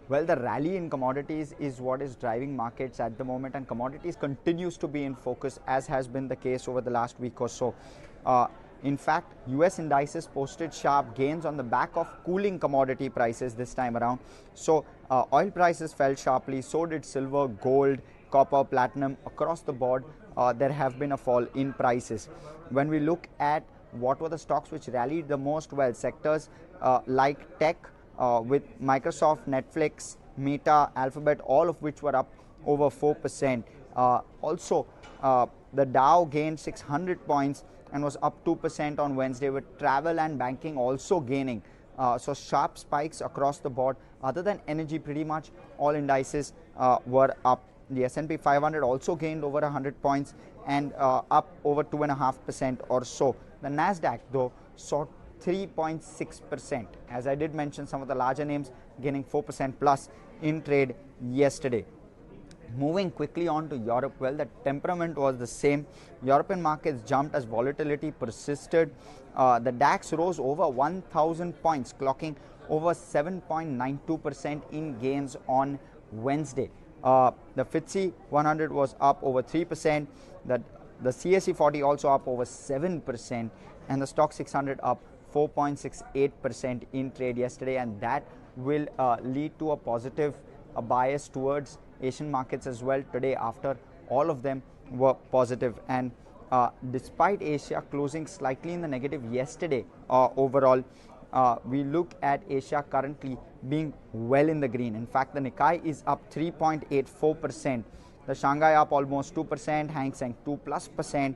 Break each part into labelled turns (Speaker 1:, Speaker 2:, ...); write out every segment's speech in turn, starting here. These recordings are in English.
Speaker 1: Well, the rally in commodities is what is driving markets at the moment, and commodities continues to be in focus, as has been the case over the last week or so. Uh, in fact, US indices posted sharp gains on the back of cooling commodity prices this time around. So, oil prices fell sharply, so did silver, gold, copper, platinum. Across the board, there have been a fall in prices. When we look at what were the stocks which rallied the most, well, sectors like tech, with Microsoft, Netflix, Meta, Alphabet, all of which were up over 4%. Also, the Dow gained 600 points and was up 2% on Wednesday, with travel and banking also gaining. So sharp spikes across the board. Other than energy, pretty much all indices were up. The S&P 500 also gained over 100 points and up over 2.5% or so. The Nasdaq, though, saw 3.6%. As I did mention, some of the larger names gaining 4% plus in trade yesterday. Moving quickly on to Europe, well, the temperament was the same. European markets jumped as volatility persisted. The DAX rose over 1,000 points, clocking over 7.92% in gains on Wednesday. The FTSE 100 was up over 3%. The CSE 40 also up over 7%, and the Stock 600 up 4.68% in trade yesterday, and that will lead to a positive bias towards Asian markets as well today, after all of them were positive. And despite Asia closing slightly in the negative yesterday, overall, we look at Asia currently being well in the green. In fact, the Nikkei is up 3.84%. The Shanghai up almost 2%, Hang Seng 2+%,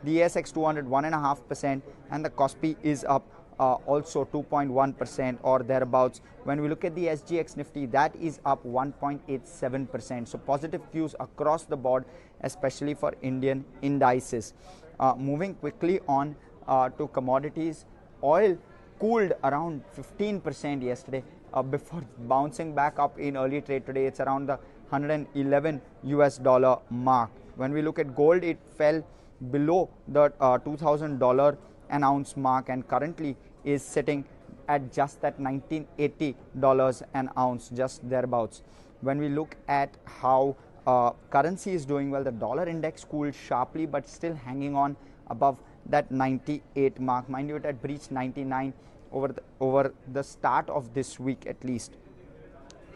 Speaker 1: the ASX 200 1.5%, and the Kospi is up also 2.1% or thereabouts. When we look at the SGX Nifty, that is up 1.87%. So positive cues across the board, especially for Indian indices. Moving quickly on to commodities, oil cooled around 15% yesterday before bouncing back up in early trade today. It's around the $111 mark. When we look at gold, it fell below the $2,000 an ounce mark and currently is sitting at just that $1,980 an ounce, just thereabouts. When we look at how currency is doing, well, the dollar index cooled sharply but still hanging on above that 98 mark. Mind you, it had breached 99 over the start of this week at least.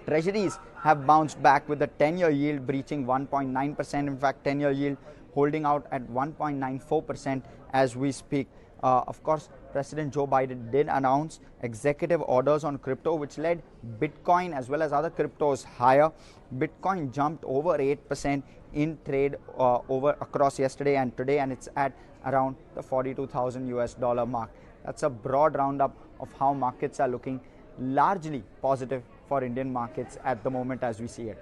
Speaker 1: Treasuries have bounced back with the 10-year yield breaching 1.9%. In fact, 10-year yield holding out at 1.94% as we speak. Of course, President Joe Biden did announce executive orders on crypto, which led Bitcoin as well as other cryptos higher. Bitcoin jumped over 8% in trade across yesterday and today, and it's at around the $42,000 mark. That's a broad roundup of how markets are looking, largely positive for Indian markets at the moment as we see it.